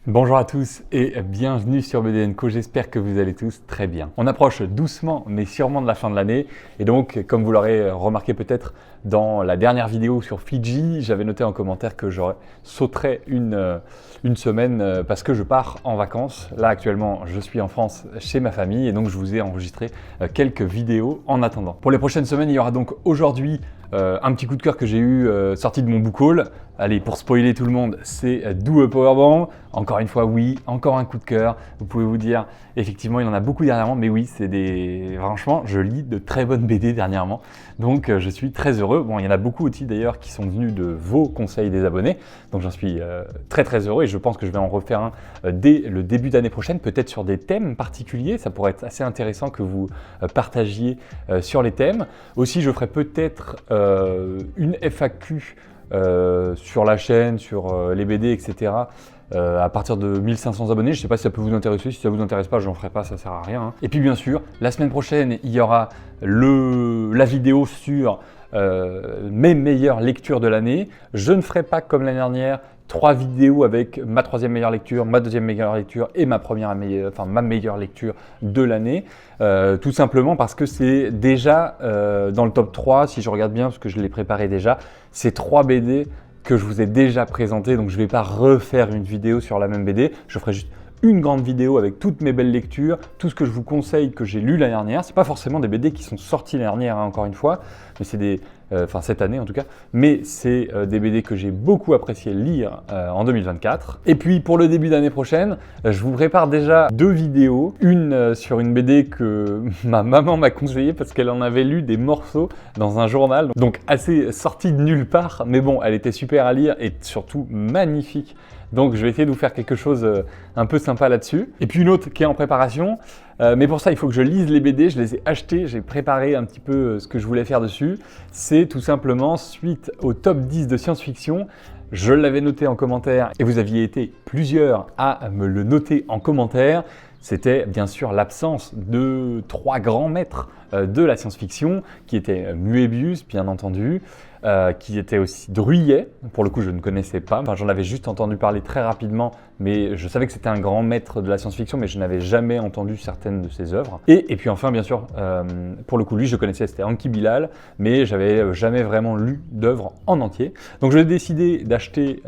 Bonjour à tous et bienvenue sur BD & Co, j'espère que vous allez tous très bien. On approche doucement mais sûrement de la fin de l'année et donc comme vous l'aurez remarqué peut-être dans la dernière vidéo sur Fidji, j'avais noté en commentaire que je sauterais une semaine parce que je pars en vacances. Là actuellement je suis en France chez ma famille et donc je vous ai enregistré quelques vidéos en attendant. Pour les prochaines semaines il y aura donc aujourd'hui un petit coup de cœur que j'ai eu sorti de mon book haul. Allez, pour spoiler tout le monde, c'est Do a Powerbomb. Encore une fois, oui, encore un coup de cœur. Vous pouvez vous dire, effectivement, il y en a beaucoup dernièrement, mais oui, franchement, je lis de très bonnes BD dernièrement. Donc, je suis très heureux. Bon, il y en a beaucoup aussi d'ailleurs qui sont venus de vos conseils des abonnés. Donc, j'en suis très très heureux et je pense que je vais en refaire un dès le début d'année prochaine, peut-être sur des thèmes particuliers. Ça pourrait être assez intéressant que vous partagiez sur les thèmes. Aussi, je ferai peut-être une FAQ sur la chaîne, sur les BD, etc. À partir de 1500 abonnés. Je ne sais pas si ça peut vous intéresser. Si ça ne vous intéresse pas, je n'en ferai pas, ça ne sert à rien. Et puis bien sûr, la semaine prochaine, il y aura la vidéo sur mes meilleures lectures de l'année. Je ne ferai pas comme l'année dernière 3 vidéos avec ma troisième meilleure lecture, ma deuxième meilleure lecture et ma meilleure lecture de l'année. Tout simplement parce que c'est déjà dans le top 3, si je regarde bien, parce que je l'ai préparé déjà, c'est 3 BD que je vous ai déjà présenté, donc je ne vais pas refaire une vidéo sur la même BD, je ferai juste une grande vidéo avec toutes mes belles lectures, tout ce que je vous conseille que j'ai lu l'année dernière. C'est pas forcément des BD qui sont sortis l'année dernière, hein, encore une fois, mais c'est cette année en tout cas, mais c'est des BD que j'ai beaucoup apprécié lire en 2024. Et puis pour le début d'année prochaine, je vous prépare déjà 2 vidéos, une sur une BD que ma maman m'a conseillée parce qu'elle en avait lu des morceaux dans un journal, donc assez sortie de nulle part, mais bon, elle était super à lire et surtout magnifique. Donc je vais essayer de vous faire quelque chose un peu sympa là-dessus. Et puis une autre qui est en préparation, mais pour ça il faut que je lise les BD, je les ai achetés, j'ai préparé un petit peu ce que je voulais faire dessus. C'est tout simplement suite au top 10 de science-fiction. Je l'avais noté en commentaire et vous aviez été plusieurs à me le noter en commentaire. C'était bien sûr l'absence de 3 grands maîtres de la science-fiction, qui étaient Moebius, bien entendu, qui était aussi Druillet. Pour le coup, je ne connaissais pas. Enfin, j'en avais juste entendu parler très rapidement, mais je savais que c'était un grand maître de la science-fiction, mais je n'avais jamais entendu certaines de ses œuvres. Et puis enfin, bien sûr, pour le coup, lui, je connaissais, c'était Enki Bilal, mais j'avais jamais vraiment lu d'œuvres en entier. Donc, j'ai décidé d'acheter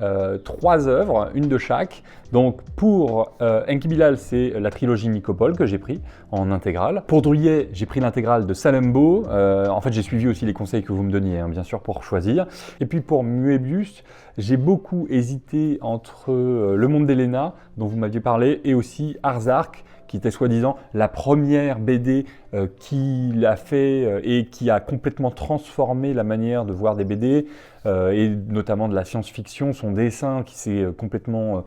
3 œuvres, une de chaque. Donc, pour Enki Bilal, c'est la trilogie Nicopole que j'ai pris en intégrale. Pour Druillet, j'ai pris l'intégrale de Salembo. En fait, j'ai suivi aussi les conseils que vous me donniez, hein, bien sûr, pour choisir. Et puis pour Moebius, j'ai beaucoup hésité entre Le Monde d'Elena, dont vous m'aviez parlé, et aussi Arzark, qui était soi-disant la première BD qu'il a fait et qui a complètement transformé la manière de voir des BD, et notamment de la science-fiction, son dessin qui s'est complètement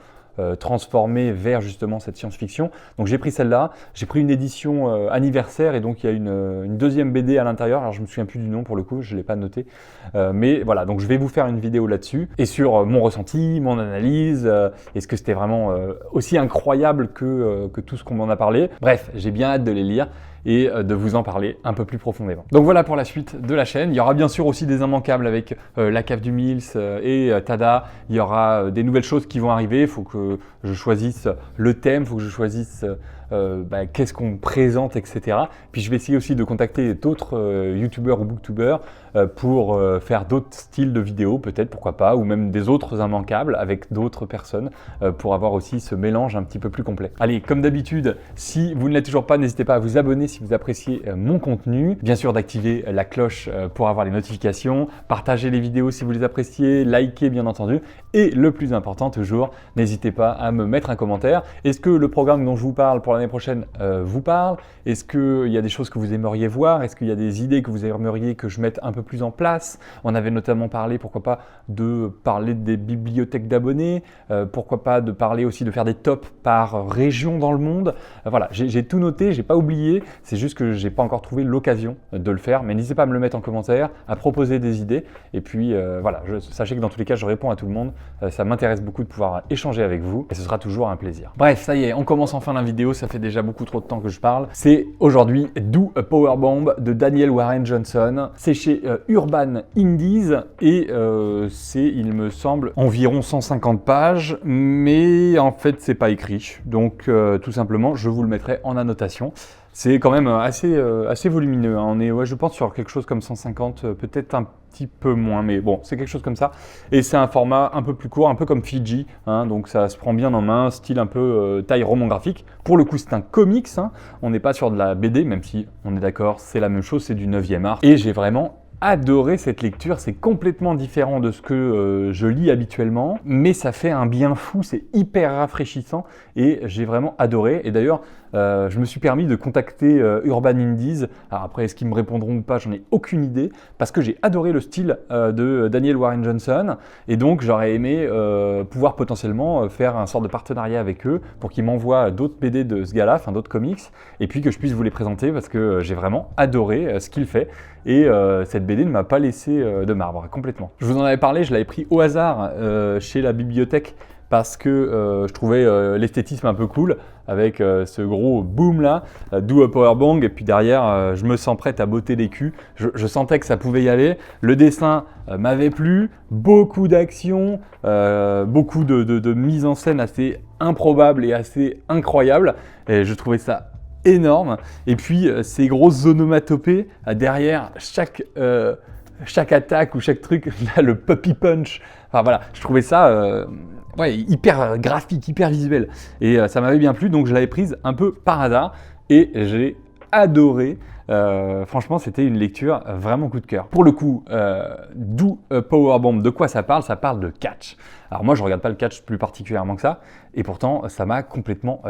transformé vers justement cette science-fiction. Donc j'ai pris celle-là, j'ai pris une édition anniversaire et donc il y a une deuxième BD à l'intérieur. Alors je me souviens plus du nom pour le coup, je ne l'ai pas noté. Mais voilà, donc je vais vous faire une vidéo là-dessus et sur mon ressenti, mon analyse, est-ce que c'était vraiment aussi incroyable que tout ce qu'on m'en a parlé. Bref, j'ai bien hâte de les lire et de vous en parler un peu plus profondément. Donc voilà pour la suite de la chaîne. Il y aura bien sûr aussi des immanquables avec La Cave du Mills et Tada. Il y aura des nouvelles choses qui vont arriver. Il faut que je choisisse le thème, il faut que je choisisse qu'est-ce qu'on présente, etc. Puis je vais essayer aussi de contacter d'autres youtubeurs ou booktubeurs pour faire d'autres styles de vidéos, peut-être, pourquoi pas, ou même des autres immanquables avec d'autres personnes pour avoir aussi ce mélange un petit peu plus complet. Allez, comme d'habitude, si vous ne l'êtes toujours pas, n'hésitez pas à vous abonner si vous appréciez mon contenu. Bien sûr, d'activer la cloche pour avoir les notifications, partager les vidéos si vous les appréciez, liker bien entendu. Et le plus important toujours, n'hésitez pas à me mettre un commentaire. Est-ce que le programme dont je vous parle pour l'année prochaine vous parle? Est-ce qu'il y a des choses que vous aimeriez voir? Est-ce qu'il y a des idées que vous aimeriez que je mette un peu plus en place? On avait notamment parlé, pourquoi pas, de parler des bibliothèques d'abonnés, pourquoi pas de parler aussi de faire des tops par région dans le monde. Voilà, j'ai tout noté, j'ai pas oublié, c'est juste que j'ai pas encore trouvé l'occasion de le faire, mais n'hésitez pas à me le mettre en commentaire, à proposer des idées, et puis voilà, sachez que dans tous les cas, je réponds à tout le monde, Ça m'intéresse beaucoup de pouvoir échanger avec vous et ce sera toujours un plaisir. Bref, ça y est, on commence enfin la vidéo, ça fait déjà beaucoup trop de temps que je parle. C'est aujourd'hui Do a Powerbomb de Daniel Warren Johnson. C'est chez Urban Indies et c'est, il me semble, environ 150 pages, mais en fait, c'est pas écrit. Donc, tout simplement, je vous le mettrai en annotation. C'est quand même assez volumineux, hein. On est, je pense, sur quelque chose comme 150, peut-être un petit peu moins, mais bon, c'est quelque chose comme ça. Et c'est un format un peu plus court, un peu comme Fiji, hein, donc ça se prend bien en main, style un peu taille roman graphique. Pour le coup, c'est un comics, hein. On n'est pas sur de la BD, même si on est d'accord, c'est la même chose, c'est du 9e art. Et j'ai vraiment adoré cette lecture, c'est complètement différent de ce que je lis habituellement, mais ça fait un bien fou, c'est hyper rafraîchissant et j'ai vraiment adoré. Et d'ailleurs, je me suis permis de contacter Urban Indies. Alors après, est-ce qu'ils me répondront ou pas, j'en ai aucune idée, parce que j'ai adoré le style de Daniel Warren Johnson, et donc j'aurais aimé pouvoir potentiellement faire un sort de partenariat avec eux pour qu'ils m'envoient d'autres BD de ce gars-là, enfin d'autres comics, et puis que je puisse vous les présenter parce que j'ai vraiment adoré ce qu'il fait. Et cette BD ne m'a pas laissé de marbre, complètement. Je vous en avais parlé, je l'avais pris au hasard chez la bibliothèque parce que je trouvais l'esthétisme un peu cool avec ce gros boom là, Do a Powerbomb, et puis derrière je me sens prête à botter les culs. Je sentais que ça pouvait y aller. Le dessin m'avait plu, beaucoup d'action, beaucoup de mise en scène assez improbable et assez incroyable. Et je trouvais ça énorme. Et puis ces grosses onomatopées derrière chaque attaque ou chaque truc, là, le puppy punch. Enfin voilà, je trouvais ça hyper graphique, hyper visuel. Et ça m'avait bien plu, donc je l'avais prise un peu par hasard et j'ai adoré. Franchement, c'était une lecture vraiment coup de cœur. Pour le coup, Do a Powerbomb, de quoi ça parle? Ça parle de catch. Alors moi, je ne regarde pas le catch plus particulièrement que ça, et pourtant, ça m'a complètement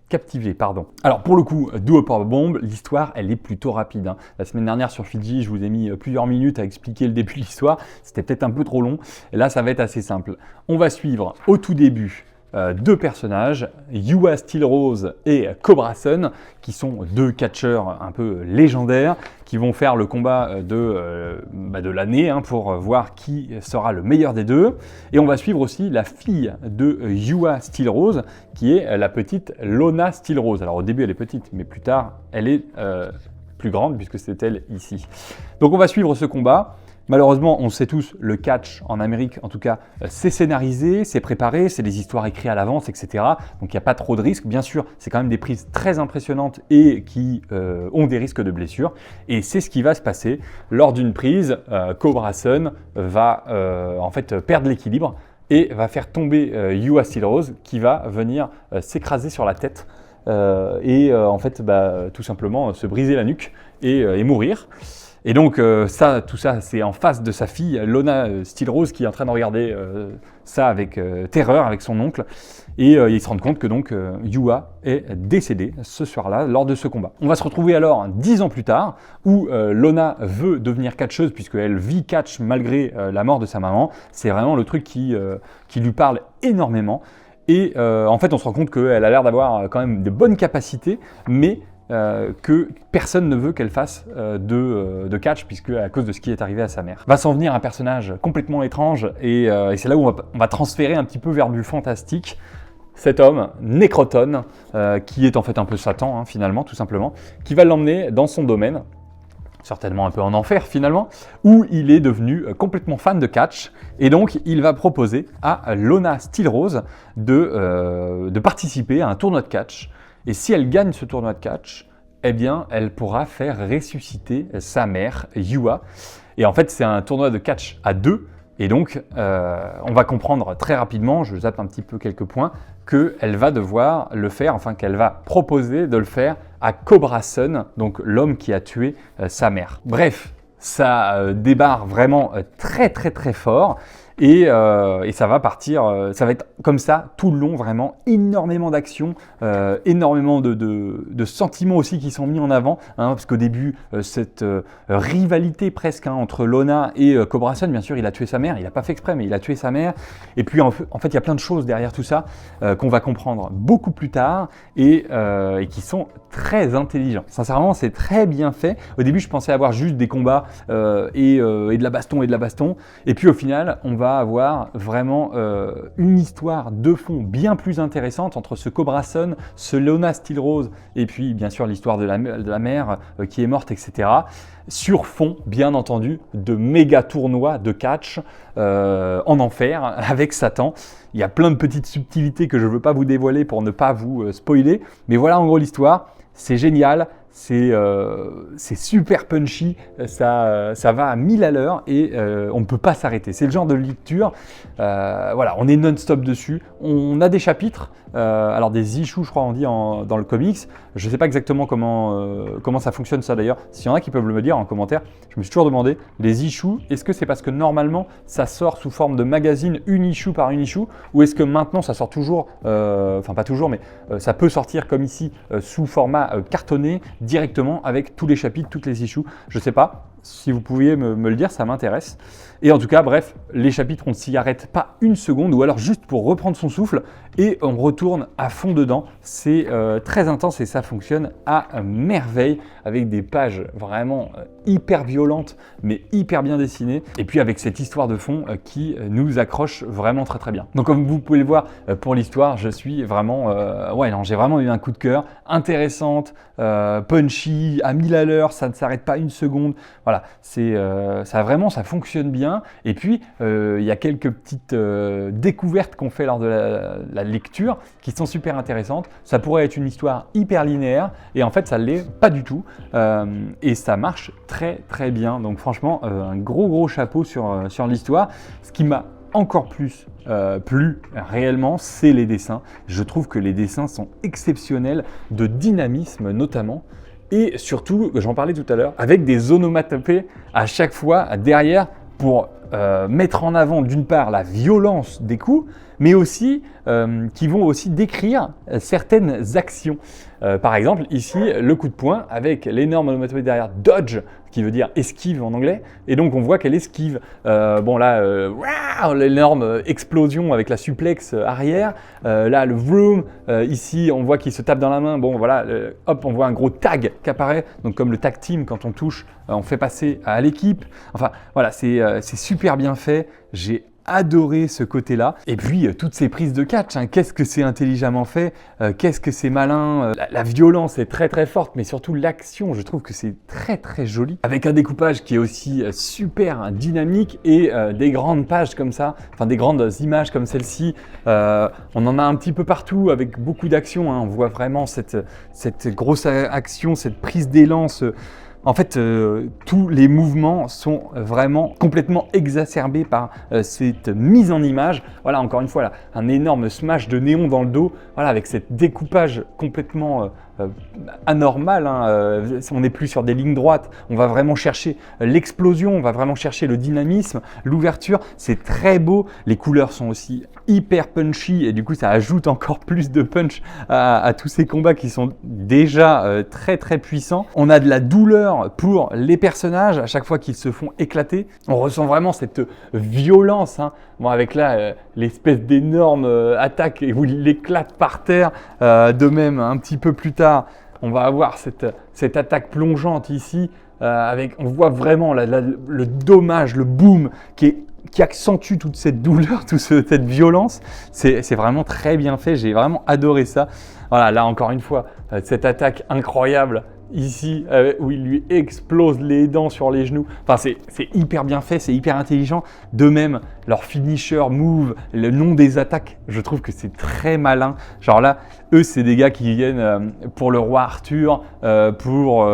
captivé, pardon. Alors pour le coup, Do a Powerbomb, l'histoire, elle est plutôt rapide, hein. La semaine dernière sur Fiji, je vous ai mis plusieurs minutes à expliquer le début de l'histoire. C'était peut-être un peu trop long. Et là, ça va être assez simple. On va suivre au tout début deux personnages, Yua Steel Rose et Cobra Sun, qui sont deux catcheurs un peu légendaires, qui vont faire le combat de l'année, hein, pour voir qui sera le meilleur des deux. Et on va suivre aussi la fille de Yua Steel Rose, qui est la petite Lona Steel Rose. Alors au début elle est petite, mais plus tard elle est plus grande, puisque c'est elle ici. Donc on va suivre ce combat. Malheureusement, on sait tous, le catch en Amérique, en tout cas, c'est scénarisé, c'est préparé, c'est des histoires écrites à l'avance, etc. Donc il n'y a pas trop de risques. Bien sûr, c'est quand même des prises très impressionnantes et qui ont des risques de blessures. Et c'est ce qui va se passer lors d'une prise. Cobra Sun va en fait perdre l'équilibre et va faire tomber Yua Steel Rose, qui va venir s'écraser sur la tête et en fait tout simplement se briser la nuque et mourir. Et donc tout ça, c'est en face de sa fille, Lona Steel Rose, qui est en train de regarder ça avec terreur, avec son oncle. Et ils se rendent compte que donc Yua est décédée ce soir-là, lors de ce combat. On va se retrouver alors 10 ans plus tard, où Lona veut devenir catcheuse, puisqu'elle vit catch malgré la mort de sa maman. C'est vraiment le truc qui lui parle énormément. Et en fait, on se rend compte qu'elle a l'air d'avoir quand même de bonnes capacités, mais que personne ne veut qu'elle fasse de catch, puisque à cause de ce qui est arrivé à sa mère. Va s'en venir un personnage complètement étrange, et c'est là où on va transférer un petit peu vers du fantastique. Cet homme, Necroton, qui est en fait un peu Satan, hein, finalement, tout simplement, qui va l'emmener dans son domaine, certainement un peu en enfer finalement, où il est devenu complètement fan de catch, et donc il va proposer à Lona Steel Rose de participer à un tournoi de catch. Et si elle gagne ce tournoi de catch, eh bien, elle pourra faire ressusciter sa mère, Yua. Et en fait, c'est un tournoi de catch à deux. Et donc, on va comprendre très rapidement, je zappe un petit peu quelques points, qu'elle va devoir le faire, enfin qu'elle va proposer de le faire à Cobra Sun, donc l'homme qui a tué sa mère. Bref, ça débarre vraiment très très très fort. Et ça va partir, ça va être comme ça tout le long, vraiment énormément d'action, énormément de sentiments aussi qui sont mis en avant, hein, parce qu'au début, cette rivalité presque, hein, entre Lona et Cobra Sun, bien sûr, il a tué sa mère, il n'a pas fait exprès, mais il a tué sa mère, et puis en fait, il y a plein de choses derrière tout ça qu'on va comprendre beaucoup plus tard et qui sont très intelligents. Sincèrement, c'est très bien fait. Au début, je pensais avoir juste des combats et de la baston, et puis au final, on va va avoir vraiment une histoire de fond bien plus intéressante entre ce Cobra Sun, ce Lona Steel Rose et puis bien sûr l'histoire de la mère qui est morte, etc. Sur fond, bien entendu, de méga tournois de catch en enfer avec Satan. Il y a plein de petites subtilités que je ne veux pas vous dévoiler pour ne pas vous spoiler, mais voilà en gros l'histoire. C'est génial. C'est super punchy, ça va à 1000 à l'heure et on ne peut pas s'arrêter. C'est le genre de lecture, voilà, on est non-stop dessus. On a des chapitres, alors des issues je crois on dit dans le comics. Je ne sais pas exactement comment ça fonctionne ça d'ailleurs. S'il y en a qui peuvent me dire en commentaire, je me suis toujours demandé, les issues, est-ce que c'est parce que normalement ça sort sous forme de magazine une issue par une issue ou est-ce que maintenant ça sort toujours, enfin pas toujours mais ça peut sortir comme ici sous format cartonné directement avec tous les chapitres, toutes les issues. Je ne sais pas, si vous pouviez me le dire, ça m'intéresse. Et en tout cas, bref, les chapitres, on ne s'y arrête pas une seconde ou alors juste pour reprendre son souffle et on retourne à fond dedans. C'est très intense et ça fonctionne à merveille avec des pages vraiment hyper violentes mais hyper bien dessinées et puis avec cette histoire de fond qui nous accroche vraiment très très bien. Donc comme vous pouvez le voir pour l'histoire, je suis vraiment, j'ai vraiment eu un coup de cœur, intéressante, punchy, à 1000 à l'heure, ça ne s'arrête pas une seconde. Voilà, ça fonctionne bien. Et puis, il y a quelques petites découvertes qu'on fait lors de la lecture qui sont super intéressantes. Ça pourrait être une histoire hyper linéaire et en fait, ça ne l'est pas du tout. Et ça marche très très bien. Donc franchement, un gros chapeau sur l'histoire. Ce qui m'a encore plus plu réellement, c'est les dessins. Je trouve que les dessins sont exceptionnels, de dynamisme notamment. Et surtout, j'en parlais tout à l'heure, avec des onomatopées à chaque fois derrière pour mettre en avant d'une part la violence des coups, mais aussi qui vont aussi décrire certaines actions. Par exemple, ici, le coup de poing avec l'énorme onomatopée derrière dodge, qui veut dire esquive en anglais, et donc on voit qu'elle esquive. L'énorme explosion avec la suplex arrière. Là, le vroom, ici, on voit qu'il se tape dans la main. Bon, voilà, hop, on voit un gros tag qui apparaît. Donc, comme le tag team, quand on touche, on fait passer à l'équipe. Enfin, voilà, c'est super bien fait. J'ai adoré ce côté-là. Et puis, toutes ces prises de catch, hein, qu'est-ce que c'est intelligemment fait, qu'est-ce que c'est malin. La violence est très très forte, mais surtout l'action, je trouve que c'est très très joli. Avec un découpage qui est aussi super dynamique et des grandes pages comme ça, enfin des grandes images comme celle-ci. On en a un petit peu partout avec beaucoup d'action. Hein. On voit vraiment cette grosse action, cette prise d'élan. En fait, tous les mouvements sont vraiment complètement exacerbés par cette mise en image. Voilà, encore une fois, là, un énorme smash de néon dans le dos, voilà, avec cet découpage complètement anormal. Hein. On n'est plus sur des lignes droites. On va vraiment chercher l'explosion, on va vraiment chercher le dynamisme, l'ouverture. C'est très beau. Les couleurs sont aussi hyper punchy et du coup, ça ajoute encore plus de punch à tous ces combats qui sont déjà très très puissants. On a de la douleur pour les personnages à chaque fois qu'ils se font éclater. On ressent vraiment cette violence, hein. Bon, avec là l'espèce d'énorme attaque où il éclate par terre. De même, un petit peu plus tard, on va avoir cette attaque plongeante ici. On voit vraiment le dommage, le boom qui accentue toute cette douleur, toute cette violence. C'est vraiment très bien fait. J'ai vraiment adoré ça. Voilà, là encore une fois, cette attaque incroyable ici où il lui explose les dents sur les genoux. Enfin, c'est hyper bien fait, c'est hyper intelligent. De même, leur finisher move, le nom des attaques, je trouve que c'est très malin. Genre là, eux, c'est des gars qui viennent pour le roi Arthur, pour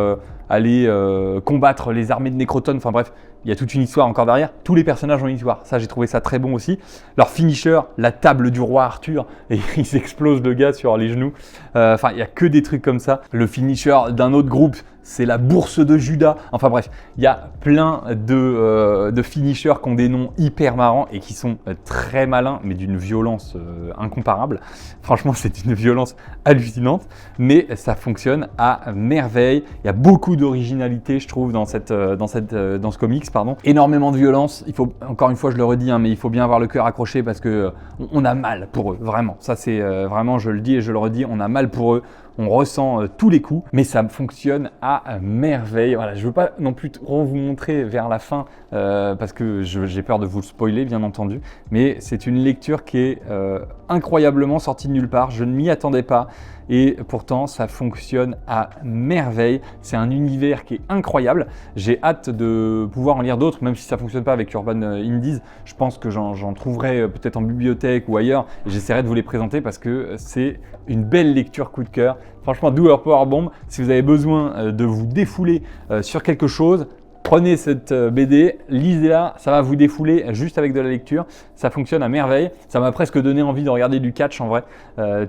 aller combattre les armées de Nécroton. Enfin bref, il y a toute une histoire encore derrière. Tous les personnages ont une histoire. Ça, j'ai trouvé ça très bon aussi. Leur finisher, la table du roi Arthur, et ils explosent le gars sur les genoux. Enfin, il n'y a que des trucs comme ça. Le finisher d'un autre groupe, c'est la bourse de Judas. Enfin bref, il y a plein de finishers qui ont des noms hyper marrants et qui sont très malins, mais d'une violence incomparable. Franchement, c'est une violence hallucinante, mais ça fonctionne à merveille. Il y a beaucoup d'originalité, je trouve, dans ce comics. Énormément de violence. Il faut, encore une fois, je le redis, hein, mais il faut bien avoir le cœur accroché parce que on a mal pour eux, vraiment. Ça, c'est vraiment, je le dis et je le redis, on a mal pour eux. on ressent tous les coups, mais ça fonctionne à merveille. Voilà, je ne veux pas non plus trop vous montrer vers la fin parce que j'ai peur de vous le spoiler, bien entendu, mais c'est une lecture qui est incroyablement sortie de nulle part. Je ne m'y attendais pas. Et pourtant, ça fonctionne à merveille. C'est un univers qui est incroyable. J'ai hâte de pouvoir en lire d'autres, même si ça ne fonctionne pas avec Urban Indies. Je pense que j'en trouverai peut-être en bibliothèque ou ailleurs. Et j'essaierai de vous les présenter parce que c'est une belle lecture coup de cœur. Franchement, Do a Power Bomb, si vous avez besoin de vous défouler sur quelque chose, prenez cette BD, lisez-la, ça va vous défouler juste avec de la lecture, ça fonctionne à merveille. Ça m'a presque donné envie de regarder du catch en vrai,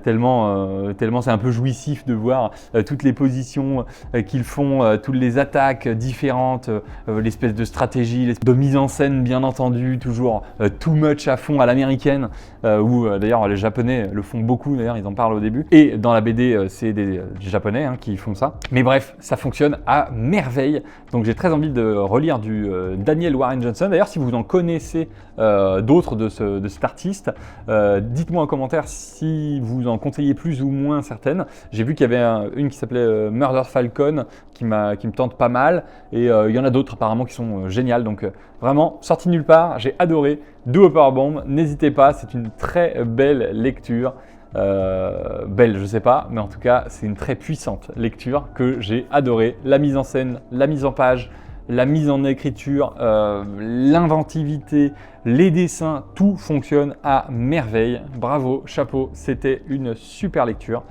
tellement c'est un peu jouissif de voir toutes les positions qu'ils font, toutes les attaques différentes, l'espèce de stratégie, l'espèce de mise en scène bien entendu, toujours too much à fond à l'américaine, où d'ailleurs les Japonais le font beaucoup, d'ailleurs ils en parlent au début. Et dans la BD, c'est des Japonais qui font ça. Mais bref, ça fonctionne à merveille, donc j'ai très envie de relire du Daniel Warren Johnson. D'ailleurs, si vous en connaissez d'autres de cet artiste, dites-moi en commentaire si vous en conseillez plus ou moins certaines. J'ai vu qu'il y avait une qui s'appelait Murder Falcon qui me tente pas mal, et il y en a d'autres apparemment qui sont géniales. Donc vraiment, sorti de nulle part, j'ai adoré. Do a Power Bomb, n'hésitez pas, c'est une très belle lecture. Belle, je sais pas, mais en tout cas, c'est une très puissante lecture que j'ai adorée. La mise en scène, la mise en page, la mise en écriture, l'inventivité, les dessins, tout fonctionne à merveille. Bravo, chapeau, c'était une super lecture.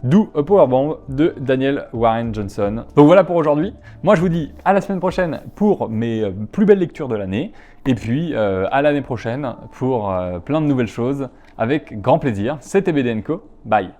Do a Power Bomb de Daniel Warren Johnson. Donc voilà pour aujourd'hui. Moi je vous dis à la semaine prochaine pour mes plus belles lectures de l'année. Et puis à l'année prochaine pour plein de nouvelles choses avec grand plaisir. C'était BD & Co. Bye.